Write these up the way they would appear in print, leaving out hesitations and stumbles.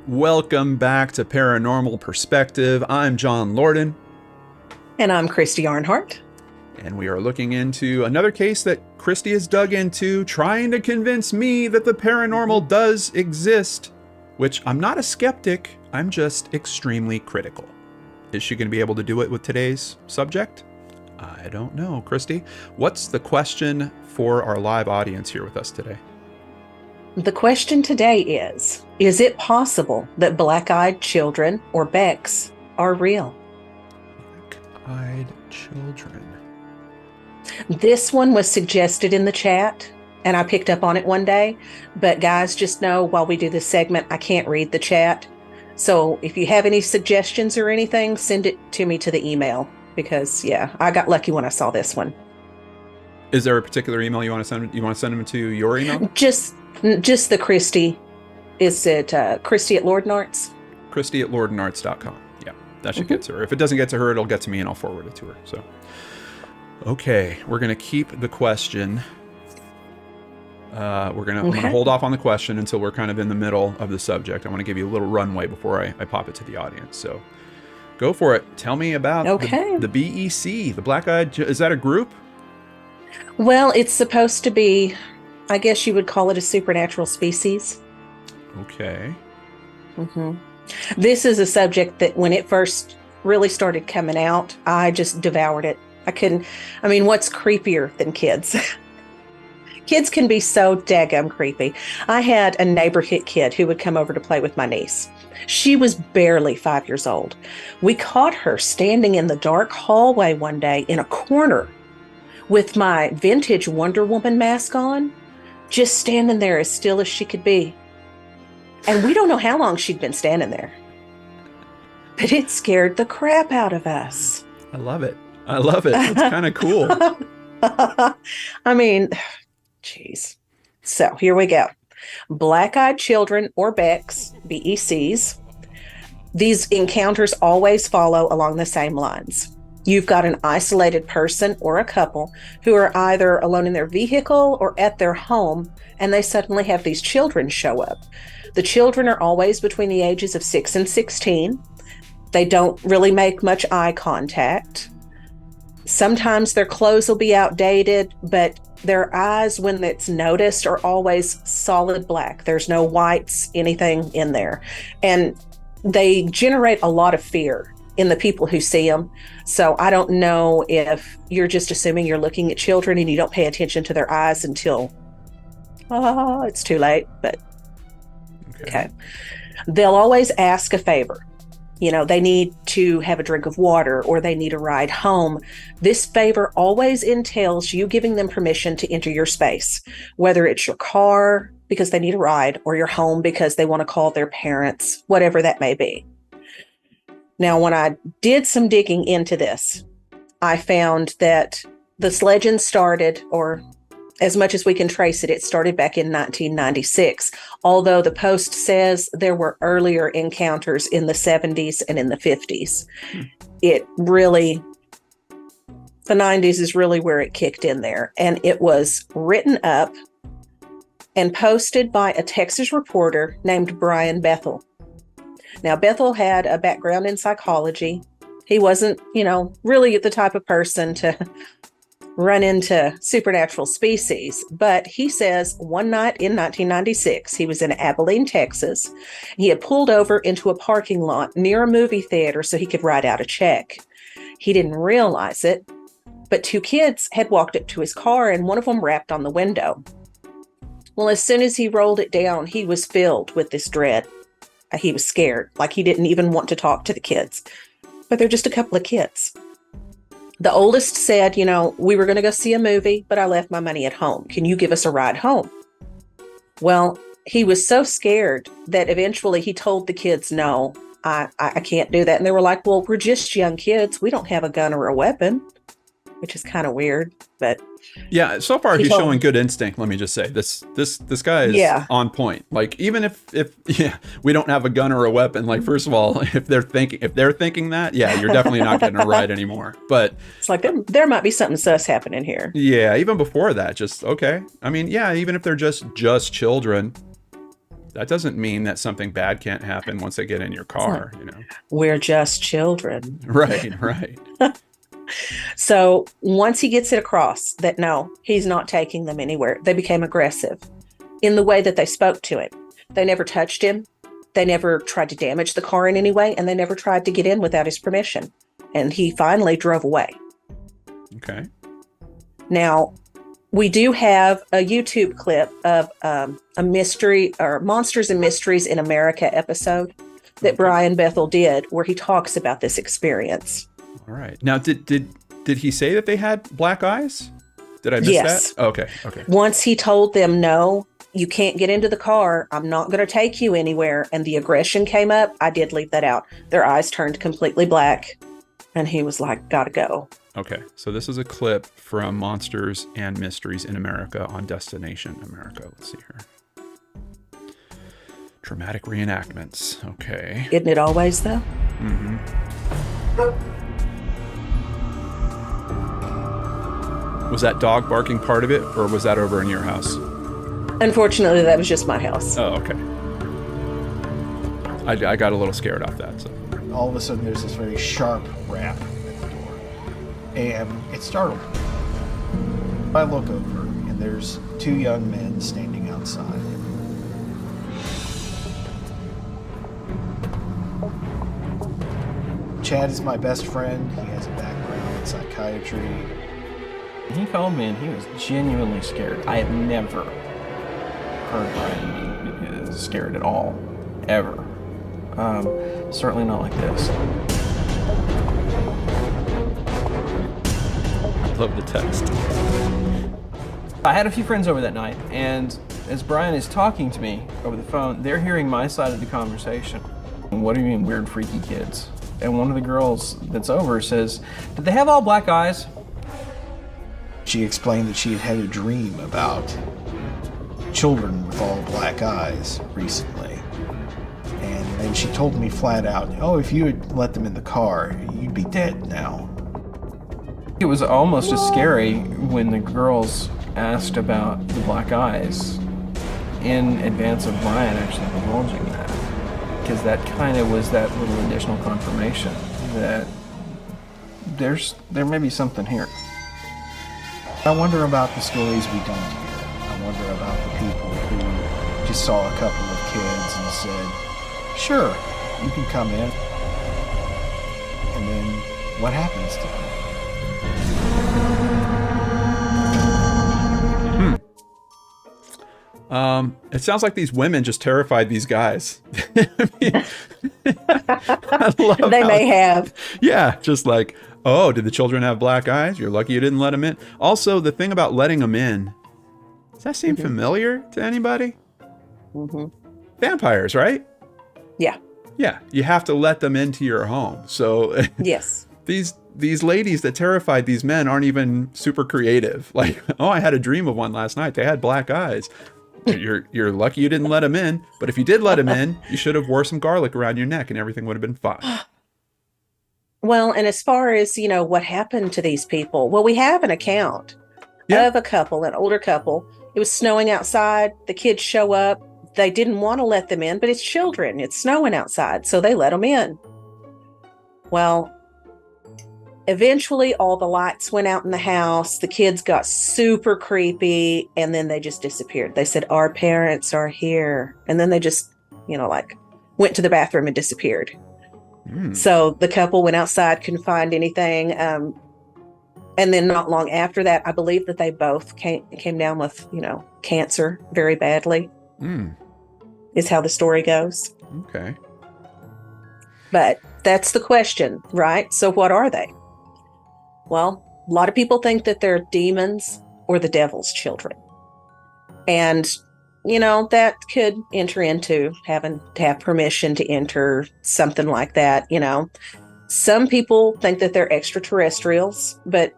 Welcome back to Paranormal Perspective. I'm John Lorden. And I'm Christy Arnhart. And we are looking into another case that Christy has dug into, trying to convince me that the paranormal does exist, which I'm not a skeptic, I'm just extremely critical. Is she going to be able to do it with today's subject? I don't know. Christy, what's the question for our live audience here with us today? The question today is it possible that black-eyed children, or BECs, are real? Black-eyed children. This one was suggested in the chat, and I picked up on it one day. But guys, just know while we do this segment, I can't read the chat. So if you have any suggestions or anything, send it to me to the email. Because, yeah, I got lucky when I saw this one. Is there a particular email you want to send? You want to send them to your email? Just the Christy. Is it Christy at LordanArts? Christy at LordanArts.com. Yeah, that should get to her. If it doesn't get to her, it'll get to me and I'll forward it to her. So, okay, we're going to keep the question. I'm going to hold off on the question until we're kind of in the middle of the subject. I want to give you a little runway before I pop it to the audience. So, go for it. Tell me about the BEC, the Black-Eyed. Is that a group? Well, it's supposed to be, I guess you would call it a supernatural species. Okay. This is a subject that when it first really started coming out, I just devoured it. What's creepier than kids? Kids can be so daggum creepy. I had a neighborhood kid who would come over to play with my niece. She was barely 5 years old. We caught her standing in the dark hallway one day in a corner with my vintage Wonder Woman mask on, just standing there as still as she could be. And we don't know how long she'd been standing there. But it scared the crap out of us. I love it. It's kind of cool. Geez. So here we go. Black-eyed children, or BECs, BECs. These encounters always follow along the same lines. You've got an isolated person or a couple who are either alone in their vehicle or at their home, and they suddenly have these children show up. The children are always between the ages of 6 and 16. They don't really make much eye contact. Sometimes their clothes will be outdated, but their eyes, when it's noticed, are always solid black. There's no whites, anything in there. And they generate a lot of fear in the people who see them. So I don't know if you're just assuming you're looking at children and you don't pay attention to their eyes until it's too late. But okay. They'll always ask a favor. They need to have a drink of water or they need a ride home. This favor always entails you giving them permission to enter your space, whether it's your car because they need a ride or your home because they want to call their parents, whatever that may be. Now, when I did some digging into this, I found that this legend started, or as much as we can trace it, it started back in 1996, although the Post says there were earlier encounters in the 70s and in the 50s. The 90s is really where it kicked in there. And it was written up and posted by a Texas reporter named Brian Bethel. Now, Bethel had a background in psychology. He wasn't, really the type of person to run into supernatural species. But he says one night in 1996, he was in Abilene, Texas. He had pulled over into a parking lot near a movie theater so he could write out a check. He didn't realize it, but two kids had walked up to his car and one of them rapped on the window. Well, as soon as he rolled it down, he was filled with this dread. He was scared, like he didn't even want to talk to the kids. But they're just a couple of kids. The oldest said, we were going to go see a movie, but I left my money at home. Can you give us a ride home? Well, he was so scared that eventually he told the kids, no, I can't do that. And they were like, well, we're just young kids. We don't have a gun or a weapon, which is kind of weird, but yeah, so far he's showing good instinct. Let me just say this guy is on point. Like, even if we don't have a gun or a weapon, like, first of all, if they're thinking that, yeah, you're definitely not getting a ride anymore. But it's like there might be something sus happening here. Yeah, even before that, just okay. Even if they're just children, that doesn't mean that something bad can't happen once they get in your car, you know? We're just children. Right, right. So once he gets it across that no, he's not taking them anywhere, they became aggressive in the way that they spoke to him. They never touched him. They never tried to damage the car in any way, and they never tried to get in without his permission. And he finally drove away. Okay. Now, we do have a YouTube clip of a mystery or Monsters and Mysteries in America episode that Brian Bethel did, where he talks about this experience. All right. Now, did he say that they had black eyes? Did I miss Yes. that? Okay. Okay. Once he told them, no, you can't get into the car. I'm not going to take you anywhere. And the aggression came up. I did leave that out. Their eyes turned completely black. And he was like, gotta go. Okay. So this is a clip from Monsters and Mysteries in America on Destination America. Let's see here. Dramatic reenactments. Okay. Isn't it always, though? Mm-hmm. Was that dog barking part of it, or was that over in your house? Unfortunately, that was just my house. Oh, okay. I got a little scared off that. So. All of a sudden, there's this very sharp rap at the door, and it startled me. I look over, and there's two young men standing outside. Chad is my best friend. He has a background in psychiatry. He called me and he was genuinely scared. I have never heard Brian be scared at all, ever. Certainly not like this. Love the text. I had a few friends over that night, and as Brian is talking to me over the phone, they're hearing my side of the conversation. What do you mean, weird, freaky kids? And one of the girls that's over says, did they have all black eyes? She explained that she had had a dream about children with all black eyes recently. And then she told me flat out, oh, if you had let them in the car, you'd be dead now. It was almost as scary when the girls asked about the black eyes in advance of Brian actually divulging that. Because that kind of was that little additional confirmation that there may be something here. I wonder about the stories we don't hear. I wonder about the people who just saw a couple of kids and said, sure, you can come in. And then what happens to them? It sounds like these women just terrified these guys. I mean, I love They how- may have. Yeah, just like, oh, did the children have black eyes? You're lucky you didn't let them in. Also, the thing about letting them in, does that seem familiar to anybody? Mm-hmm. Vampires, right? Yeah. Yeah, you have to let them into your home. So Yes. these ladies that terrified these men aren't even super creative. Like, oh, I had a dream of one last night. They had black eyes. You're lucky you didn't let them in. But if you did let them in, you should have wore some garlic around your neck and everything would have been fine. Well, and as far as, what happened to these people, well, we have an account of a couple, an older couple. It was snowing outside. The kids show up. They didn't want to let them in, but it's children. It's snowing outside. So they let them in. Well, eventually all the lights went out in the house. The kids got super creepy, and then they just disappeared. They said, our parents are here. And then they just, went to the bathroom and disappeared. So the couple went outside, couldn't find anything. And then not long after that, I believe that they both came down with, cancer very badly, is how the story goes. Okay. But that's the question, right? So what are they? Well, a lot of people think that they're demons or the devil's children. And, that could enter into having to have permission to enter something like that. Some people think that they're extraterrestrials, but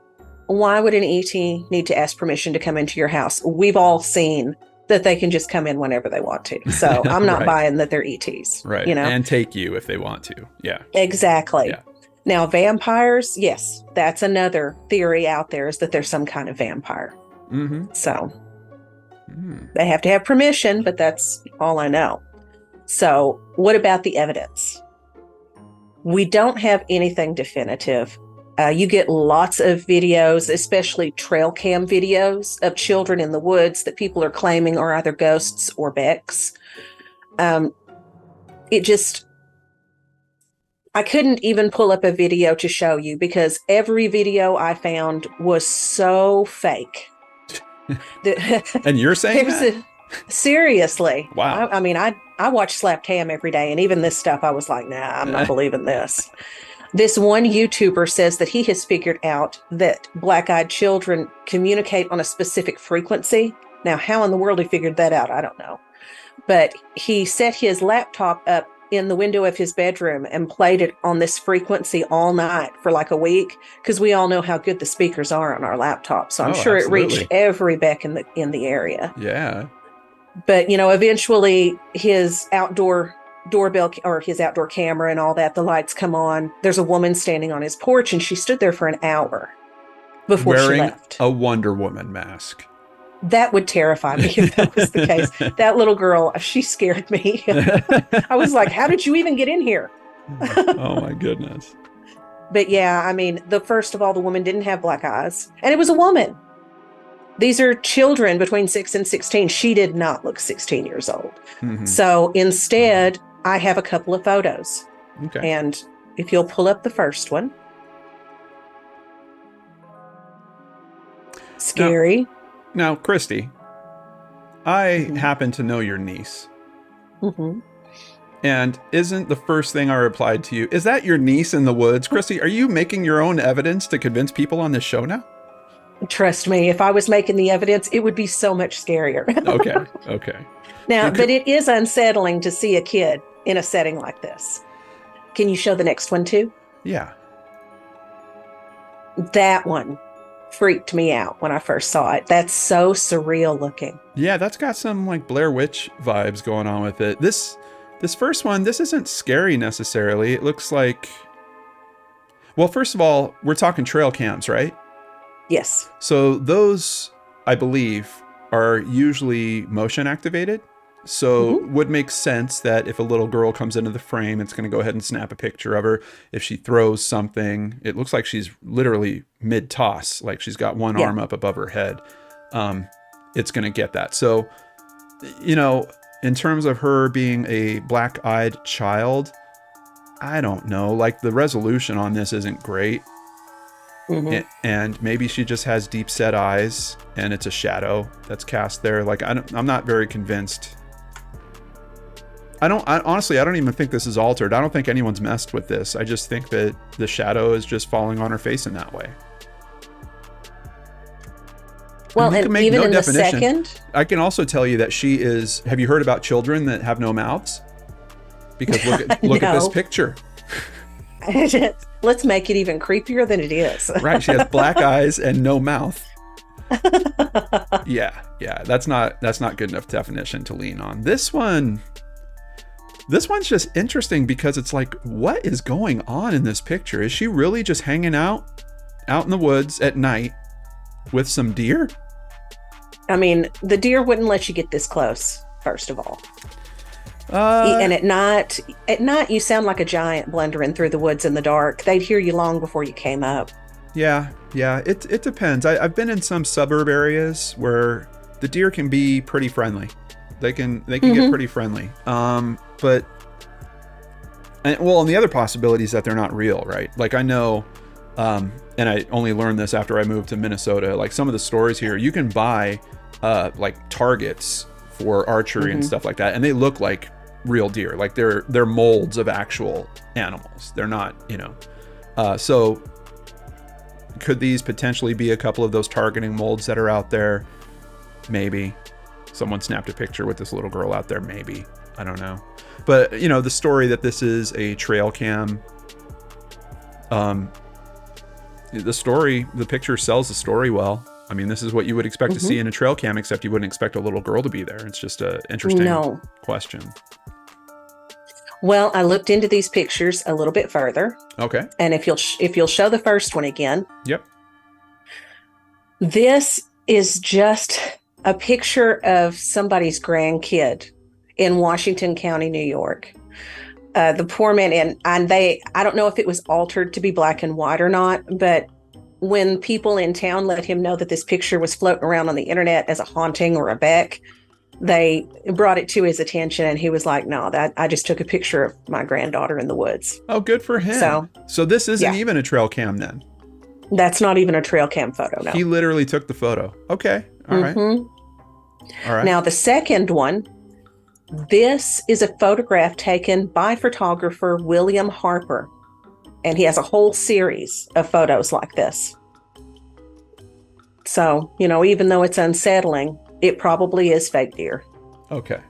why would an ET need to ask permission to come into your house? We've all seen that they can just come in whenever they want to. So I'm not Right. buying that they're ETs. Right. And take you if they want to. Yeah. Exactly. Yeah. Now, vampires, yes, that's another theory out there, is that there's some kind of vampire. Mm-hmm. So they have to have permission, but that's all I know. So, what about the evidence? We don't have anything definitive. You get lots of videos, especially trail cam videos of children in the woods that people are claiming are either ghosts or BECs. I couldn't even pull up a video to show you because every video I found was so fake. And you're saying that? Seriously. Wow. I mean, I watch Slapped Ham every day, and even this stuff, I was like, nah, I'm not believing this. This one YouTuber says that he has figured out that black-eyed children communicate on a specific frequency. Now, how in the world he figured that out, I don't know. But he set his laptop up in the window of his bedroom and played it on this frequency all night for like a week, because we all know how good the speakers are on our laptops. So I'm sure absolutely. It reached every BEC in the area. Yeah. But, eventually his outdoor doorbell or his outdoor camera and all that, the lights come on. There's a woman standing on his porch, and she stood there for an hour before she left. Wearing a Wonder Woman mask. That would terrify me if that was the case. That little girl, she scared me. I was like, how did you even get in here? Oh, my goodness. But yeah, I mean, first of all, the woman didn't have black eyes, and it was a woman. These are children between 6 and 16. She did not look 16 years old. Mm-hmm. So instead, I have a couple of photos. Okay. And if you'll pull up the first one. Scary. Now, Christy, I happen to know your niece. Mm-hmm. And isn't the first thing I replied to you, is that your niece in the woods? Christy, are you making your own evidence to convince people on this show now? Trust me, if I was making the evidence, it would be so much scarier. Okay. Now, but it is unsettling to see a kid in a setting like this. Can you show the next one too? Yeah. That one freaked me out when I first saw it. That's so surreal looking. Yeah, that's got some like Blair Witch vibes going on with it. This first one, this isn't scary necessarily. It looks like, well, first of all, we're talking trail cams, right? Yes. So those, I believe, are usually motion activated. So would make sense that if a little girl comes into the frame, it's going to go ahead and snap a picture of her. If she throws something, it looks like she's literally mid-toss, like she's got one arm up above her head. It's going to get that. So, in terms of her being a black-eyed child, I don't know. Like, the resolution on this isn't great. Mm-hmm. And maybe she just has deep set eyes and it's a shadow that's cast there. Like, I'm not very convinced. Honestly, I don't even think this is altered. I don't think anyone's messed with this. I just think that the shadow is just falling on her face in that way. Well, and even in the second, I can also tell you that she is. Have you heard about children that have no mouths? Because look at this picture. Let's make it even creepier than it is. Right. She has black eyes and no mouth. Yeah. That's not good enough definition to lean on. This one's just interesting because it's like, what is going on in this picture? Is she really just hanging out in the woods at night with some deer? I mean, the deer wouldn't let you get this close, first of all. And at night, you sound like a giant blundering through the woods in the dark. They'd hear you long before you came up. Yeah. It depends. I've been in some suburb areas where the deer can be pretty friendly. They can get pretty friendly. And the other possibility is that they're not real, right? Like, I know, and I only learned this after I moved to Minnesota. Like, some of the stores here, you can buy like targets for archery and stuff like that, and they look like real deer. Like, they're molds of actual animals. They're not, so could these potentially be a couple of those targeting molds that are out there? Maybe. Someone snapped a picture with this little girl out there. Maybe. I don't know. But, the story that this is a trail cam, the picture sells the story well. I mean, this is what you would expect to see in a trail cam, except you wouldn't expect a little girl to be there. It's just an interesting question. Well, I looked into these pictures a little bit further. Okay. And if you'll show the first one again. Yep. This is just a picture of somebody's grandkid. in Washington County, New York. The poor man, and I don't know if it was altered to be black and white or not, but when people in town let him know that this picture was floating around on the internet as a haunting or a Beck, they brought it to his attention, and he was like, no, that I just took a picture of my granddaughter in the woods. Oh, good for him. So this isn't even a trail cam then? That's not even a trail cam photo, no. He literally took the photo. Okay. All right. All right. Now, the second one, this is a photograph taken by photographer William Harper, and he has a whole series of photos like this. So, even though it's unsettling, it probably is fake deer. Okay.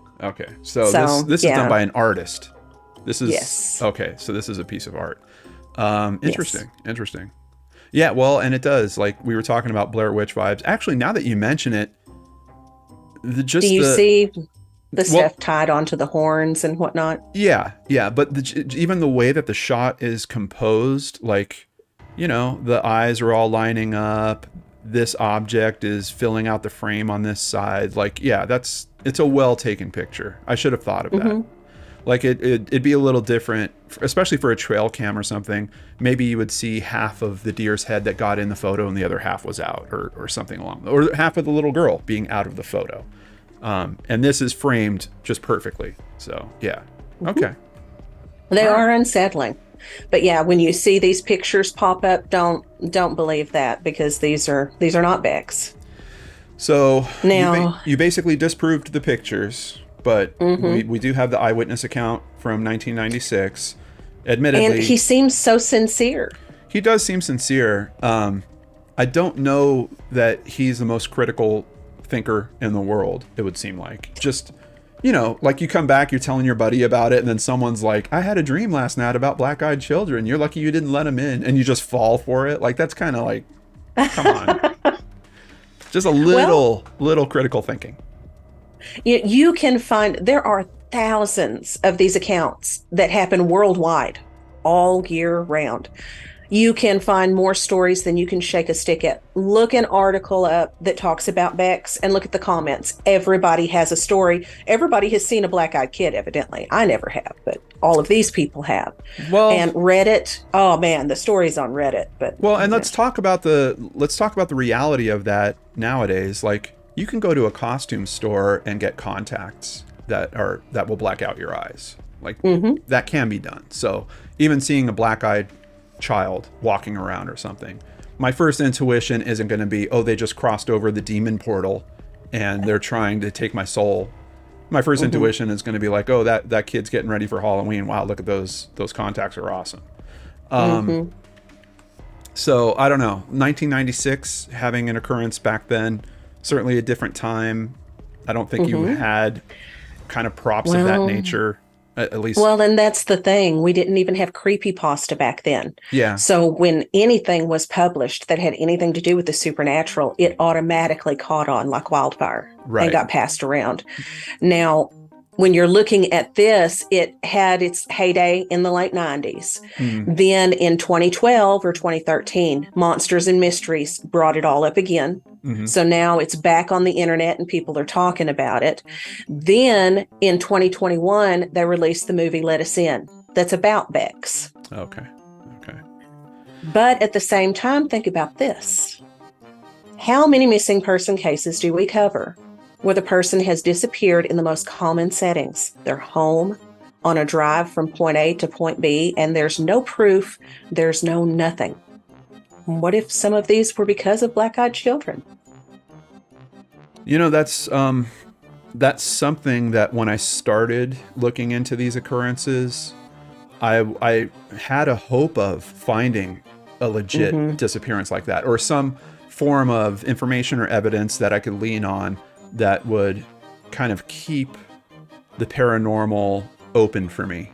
So this is done by an artist. This is yes. Okay. So this is a piece of art. Interesting. Yes. Interesting. Yeah. Well, and it does, like we were talking about Blair Witch vibes. Actually, now that you mention it, do you see the stuff tied onto the horns and whatnot? Yeah. But even the way that the shot is composed, like, the eyes are all lining up. This object is filling out the frame on this side. Like, yeah, it's a well taken picture. I should have thought of that. Like it'd be a little different, especially for a trail cam or something. Maybe you would see half of the deer's head that got in the photo and the other half was out, or something or half of the little girl being out of the photo. And this is framed just perfectly. So yeah. Okay. They are unsettling. But yeah, when you see these pictures pop up, don't believe that, because these are not Becks. So now you basically disproved the pictures, but we do have the eyewitness account from 1996. Admittedly, and he seems so sincere. He does seem sincere. I don't know that he's the most critical thinker in the world. It would seem like just. Like you come back, you're telling your buddy about it, and then someone's like, I had a dream last night about black-eyed children. You're lucky you didn't let them in, and you just fall for it. Like, that's kind of like, come on. Just a little critical thinking. You can find, there are thousands of these accounts that happen worldwide, all year round. You can find more stories than you can shake a stick at. Look an article up that talks about Becks and look at the comments. Everybody has a story. Everybody has seen a black-eyed kid, evidently. I never have, but all of these people have. Well, and Reddit, oh man, the stories on Reddit. But and let's talk about the reality of that nowadays. Like, you can go to a costume store and get contacts that will black out your eyes. Like that can be done. So even seeing a black-eyed child walking around or something, my first intuition isn't going to be, oh, they just crossed over the demon portal and they're trying to take my soul. My first intuition is going to be like, oh, that kid's getting ready for Halloween. Wow, look at those contacts are awesome. So I don't know, 1996 having an occurrence back then, certainly a different time. I don't think you had kind of props of that nature. At least. Well, and that's the thing. We didn't even have creepypasta back then. Yeah. So when anything was published that had anything to do with the supernatural, it automatically caught on like wildfire and got passed around. Now, when you're looking at this, it had its heyday in the late 90s. Then in 2012 or 2013, Monsters and Mysteries brought it all up again. So now it's back on the internet and people are talking about it. Then in 2021, they released the movie Let Us In. That's about Becks. Okay. But at the same time, think about this. How many missing person cases do we cover where the person has disappeared in the most common settings? They're home, on a drive from point A to point B, and there's no proof, there's no nothing. What if some of these were because of black-eyed children? That's something that when I started looking into these occurrences, I had a hope of finding a legit disappearance like that, or some form of information or evidence that I could lean on that would kind of keep the paranormal open for me,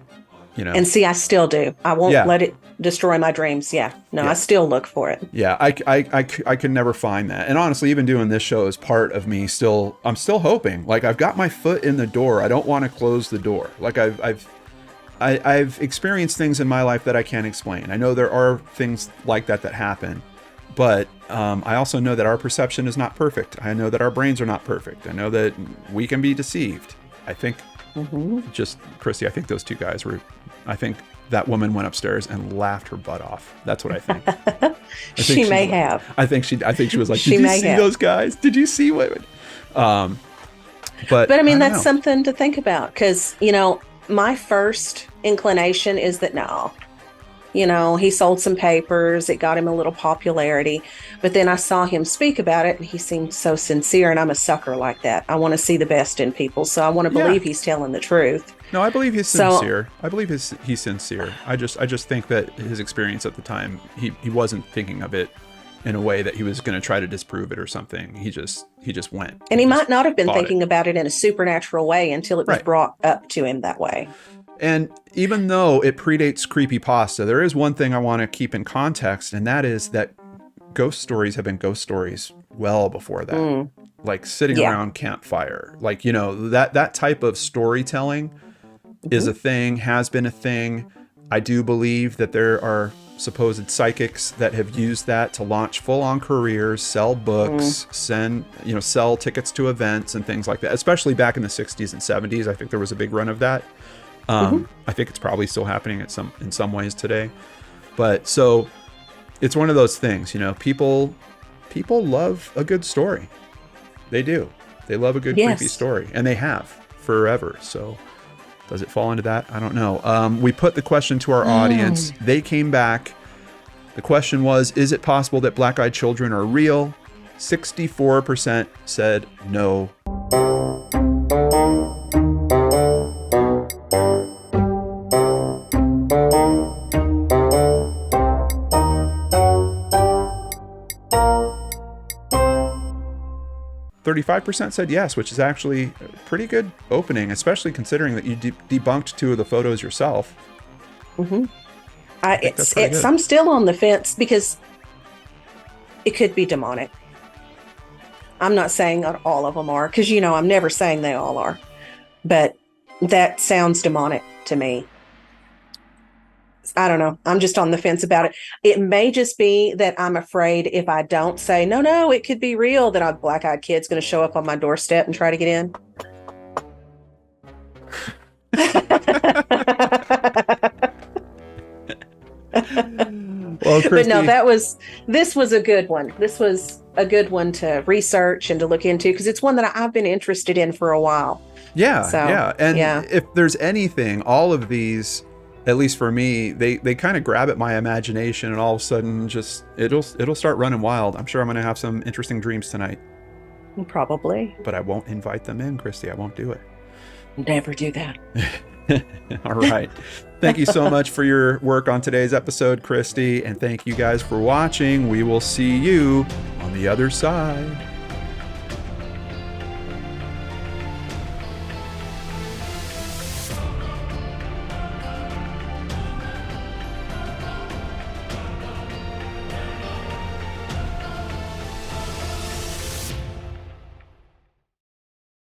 And see, I still do. I won't let it destroy my dreams. I still look for it. I could never find that. And honestly, even doing this show is part of me I'm still hoping. Like, I've got my foot in the door. I don't want to close the door. Like, I've experienced things in my life that I can't explain. I know there are things like that happen, but I also know that our perception is not perfect. I know that our brains are not perfect. I know that we can be deceived. I think Just, Christy, I think those two guys were, I think that woman went upstairs and laughed her butt off. That's what I think. She may have. I think she was like, did you see those guys? Did you see what? But I mean, that's something to think about, because, you know, my first inclination is that no, you know, he sold some papers, it got him a little popularity, but then I saw him speak about it and he seemed so sincere, and I'm a sucker like that. I want to see the best in people, so I want to believe he's telling the truth. No, I believe he's sincere. I believe he's sincere. I just think that his experience at the time, he wasn't thinking of it in a way that he was going to try to disprove it or something. He just went. And he might not have been thinking about it in a supernatural way until it was brought up to him that way. And even though it predates creepypasta, there is one thing I want to keep in context, and that is that ghost stories have been ghost stories well before that. Like sitting around campfire. Like, you know, that type of storytelling is a thing, has been a thing. I do believe that there are supposed psychics that have used that to launch full-on careers, sell books, sell tickets to events and things like that, especially back in the 60s and 70s. I think there was a big run of that. I think it's probably still happening in some ways today. But so it's one of those things, you know, people love a good story. They do. They love a good creepy story, and they have forever. So does it fall into that? I don't know. We put the question to our audience. They came back. The question was, is it possible that black-eyed children are real? 64% said no. 35% said yes, which is actually a pretty good opening, especially considering that you debunked two of the photos yourself. I'm still on the fence because it could be demonic. I'm not saying that all of them are, because, you know, I'm never saying they all are, but that sounds demonic to me. I don't know. I'm just on the fence about it. It may just be that I'm afraid if I don't say, no, it could be real, that a black-eyed kid's going to show up on my doorstep and try to get in. Well, Christy, but no, this was a good one. This was a good one to research and to look into, because it's one that I've been interested in for a while. Yeah. If there's anything, all of these, at least for me, they kind of grab at my imagination, and all of a sudden just it'll start running wild. I'm sure I'm going to have some interesting dreams tonight. Probably. But I won't invite them in, Christy. I won't do it. Never do that. All right. Thank you so much for your work on today's episode, Christy, and thank you guys for watching. We will see you on the other side.